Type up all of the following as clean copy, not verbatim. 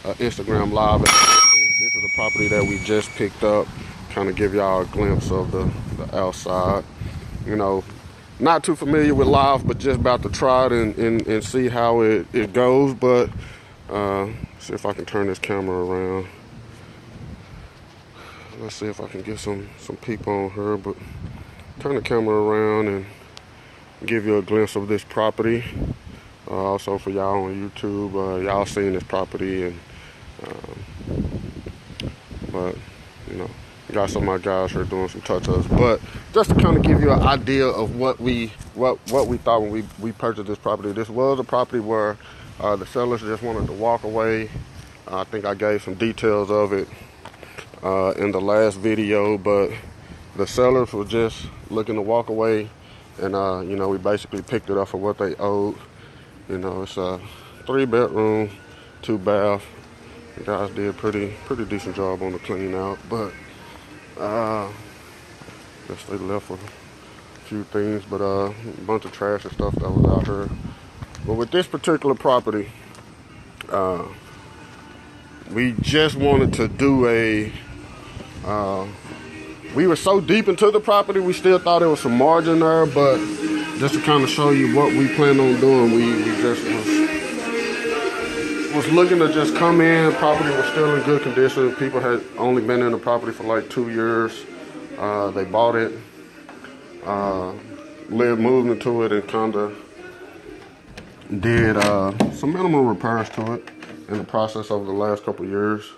Instagram live. This is a property that we just picked up. Kind of give y'all a glimpse of the outside. You know, not too familiar with live, but just about to try it and see how it goes. But see if I can turn this camera around. Let's see if I can get some people on here. But turn the camera around and give you a glimpse of this property. Also for y'all on YouTube, y'all seen this property, and but you know, got some of my guys here doing some touch-ups. But just to kind of give you an idea of what we thought when we purchased this property. This was a property where the sellers just wanted to walk away. I think I gave some details of it in the last video, but the sellers were just looking to walk away, and you know, we basically picked it up for what they owed. You know, it's a 3-bedroom, 2-bath. The guys did pretty decent job on the clean out, but guess they left with a few things, but a bunch of trash and stuff that was out here. But with this particular property, we just wanted to do we were so deep into the property, we still thought there was some margin there, but just to kind of show you what we plan on doing, we just was looking to just come in. Property was still in good condition. People had only been in the property for like 2 years. They bought it, moved into it, and kind of did some minimal repairs to it in the process over the last couple of years.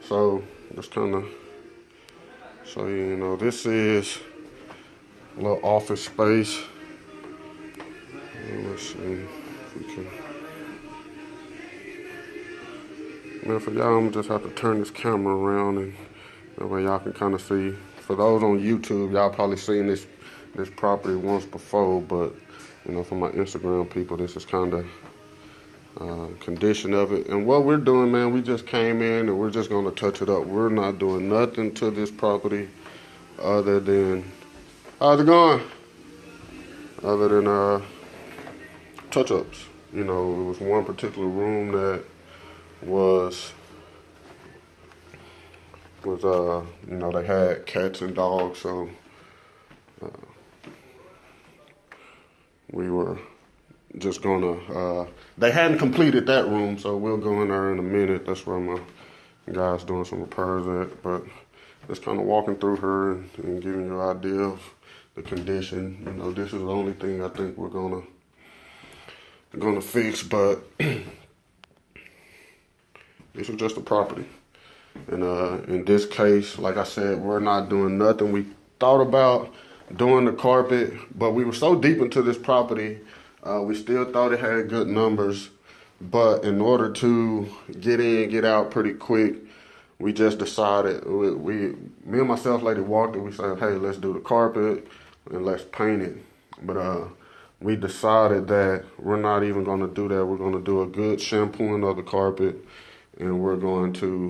So just kind of show you, you know, this is a little office space. Let's see if we can. Now for y'all, I'm just have to turn this camera around, and that way y'all can kind of see. For those on YouTube, y'all probably seen this property once before, but you know, for my Instagram people, this is kind of condition of it. And what we're doing, man, we just came in and we're just gonna touch it up. We're not doing nothing to this property other than, how's it going? Other than touch-ups. You know, it was one particular room that was you know, they had cats and dogs, so we were just gonna they hadn't completed that room, so we'll go in there in a minute. That's where my guys doing some repairs at, but just kind of walking through her and giving you an idea of the condition. You know, this is the only thing I think we're gonna fix, but this is just a property. And in this case, like I said, we're not doing nothing. We thought about doing the carpet, but we were so deep into this property, we still thought it had good numbers. But in order to get in, get out pretty quick, we just decided, me and my sales lady walked it. We said, hey, let's do the carpet and let's paint it. But we decided that we're not even going to do that. We're going to do a good shampooing of the carpet, and we're going to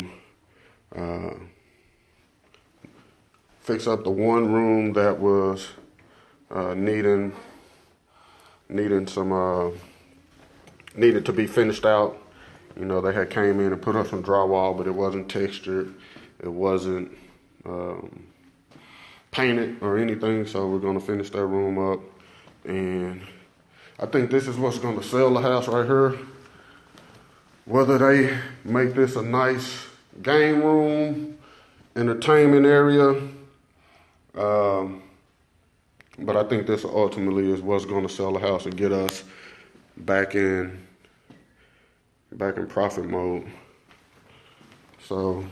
fix up the one room that was needing to be finished out. You know, they had came in and put up some drywall, but it wasn't textured. It wasn't painted or anything. So we're going to finish that room up, and I think this is what's going to sell the house right here. Whether they make this a nice game room, entertainment area, but I think this ultimately is what's going to sell the house and get us back in profit mode. So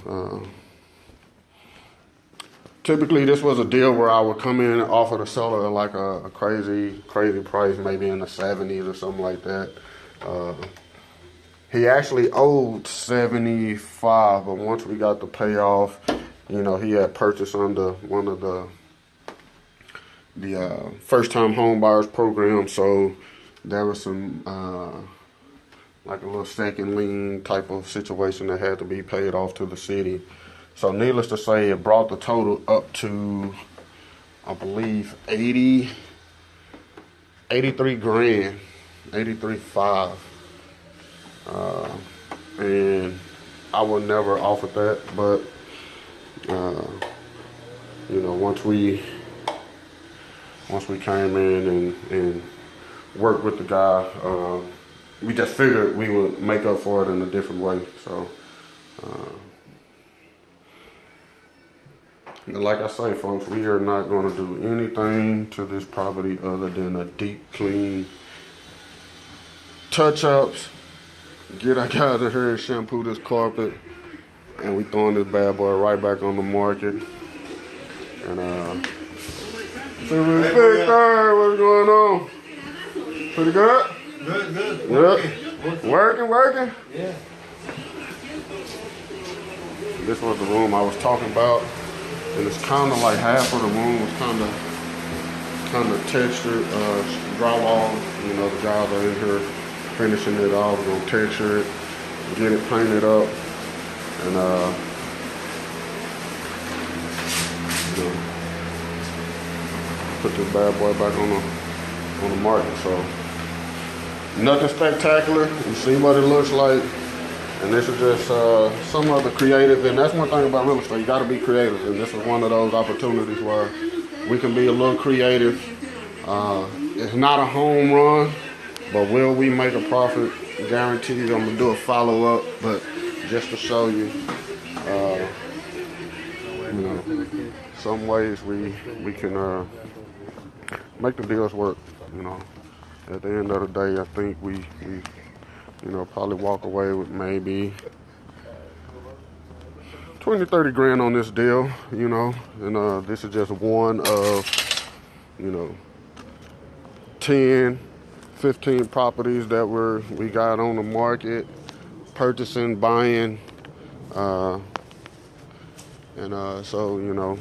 typically this was a deal where I would come in and offer the seller like a crazy price, maybe in the 70s or something like that. He actually owed 75, but once we got the payoff, you know, he had purchased under one of the first-time home buyers program, so there was some like a little second lien type of situation that had to be paid off to the city. So needless to say, it brought the total up to, I believe, 83 grand, 83.5. And I would never offer that, but you know, once we came in and worked with the guy, we just figured we would make up for it in a different way. So, like I say, folks, we are not going to do anything to this property other than a deep clean, touch-ups, get our guys in here and shampoo this carpet, and we throwing this bad boy right back on the market. And Victor, what's going on? Pretty good? Good. Yep. Working? Yeah. This was the room I was talking about, and it's kind of like half of the room was kind of textured, drywall. You know, the guys are in here finishing it off. We're gonna texture it, get it painted up, and you know, put this bad boy back on the market. So nothing spectacular. You see what it looks like. And this is just some of the creative, and that's one thing about real estate, you gotta be creative, and this is one of those opportunities where we can be a little creative. It's not a home run, but will we make a profit? Guaranteed. I'm gonna do a follow-up, but just to show you, you know, some ways we can make the deals work, you know. At the end of the day, I think we you know, probably walk away with maybe 20, 30 grand on this deal, you know, and this is just one of, you know, 10, 15 properties that we got on the market, purchasing, buying, and so, you know,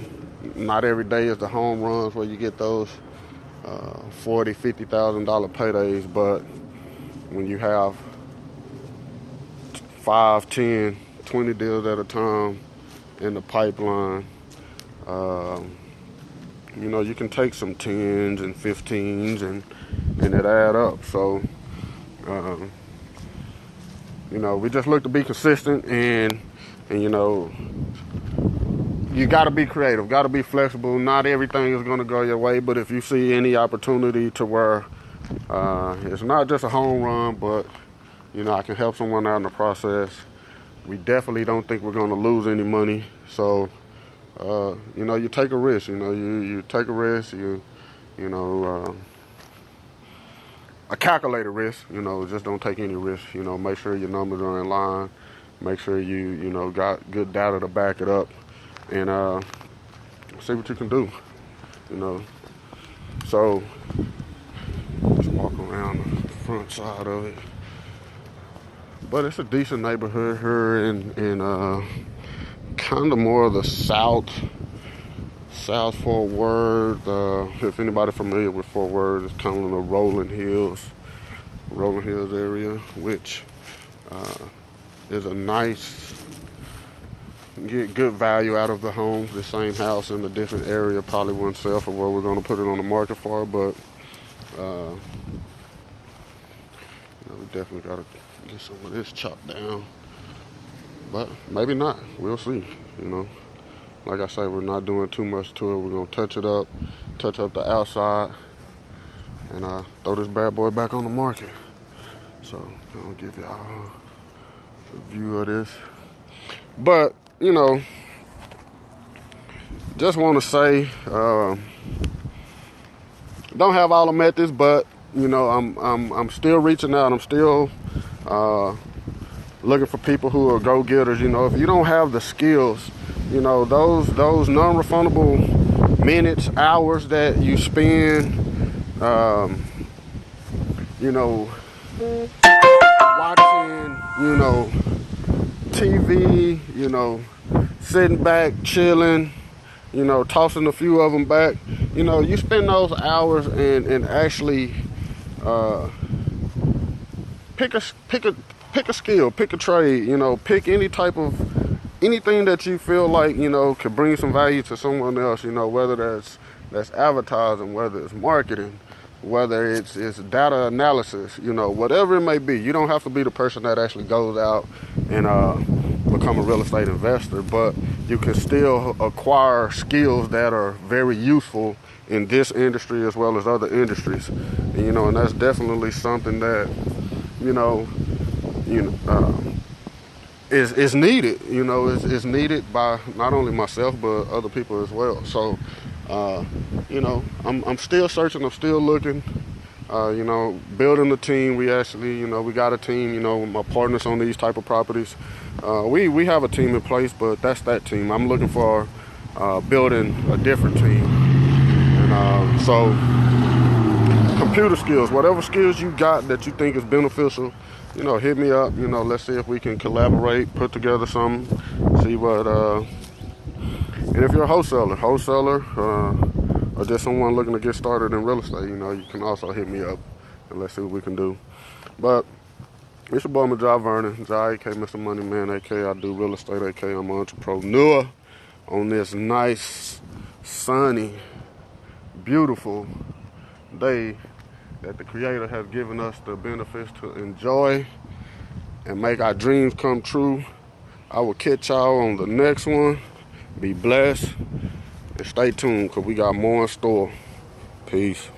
not every day is the home runs where you get those $40,000, $50,000 paydays, but when you have 5, 10, 20 deals at a time in the pipeline, you know, you can take some 10s and 15s and it add up. So, you know, we just look to be consistent and you know, you got to be creative, got to be flexible. Not everything is going to go your way, but if you see any opportunity to where it's not just a home run, but you know, I can help someone out in the process. We definitely don't think we're going to lose any money. So, you know, you take a risk. You know, you take a risk. You know, a calculated risk. You know, just don't take any risk. You know, make sure your numbers are in line. Make sure you know, got good data to back it up, and see what you can do. You know, so let's walk around the front side of it. But it's a decent neighborhood here in kind of more of the South Fort Worth. If anybody familiar with Fort Worth, it's kind of in the Rolling Hills area, which is a nice, get good value out of the homes. The same house in a different area probably wouldn't sell for what we're going to put it on the market for, but you know, we definitely got to get some of this chopped down, but maybe not. We'll see. You know, like I say, we're not doing too much to it. We're gonna touch up the outside, and throw this bad boy back on the market. So I'll give y'all a view of this. But you know, just want to say, don't have all the methods, but you know, I'm still reaching out. I'm still looking for people who are go-getters. You know, if you don't have the skills, you know, those non-refundable minutes, hours that you spend, you know, watching, you know, TV, you know, sitting back, chilling, you know, tossing a few of them back. You know, you spend those hours and actually pick a skill, pick a trade, you know, pick anything that you feel like, you know, could bring some value to someone else, you know, whether that's advertising, whether it's marketing, whether it's data analysis, you know, whatever it may be. You don't have to be the person that actually goes out and become a real estate investor, but you can still acquire skills that are very useful in this industry as well as other industries. And, and that's definitely something that, you know, is needed. Is needed by not only myself but other people as well. So, I'm still searching. I'm still looking. Building a team. We actually, we got a team. My partners on these type of properties. We have a team in place, but that's that team. I'm looking for building a different team. And so, computer skills, whatever skills you got that you think is beneficial, hit me up. Let's see if we can collaborate, put together something, see what. And if you're a wholesaler, or just someone looking to get started in real estate, you can also hit me up and let's see what we can do. But it's your boy, Majai Vernon, Jai, aka Mr. Money Man, aka I do real estate, aka I'm an entrepreneur. On this nice, sunny, beautiful day that the Creator has given us the benefits to enjoy and make our dreams come true. I will catch y'all on the next one. Be blessed and stay tuned because we got more in store. Peace.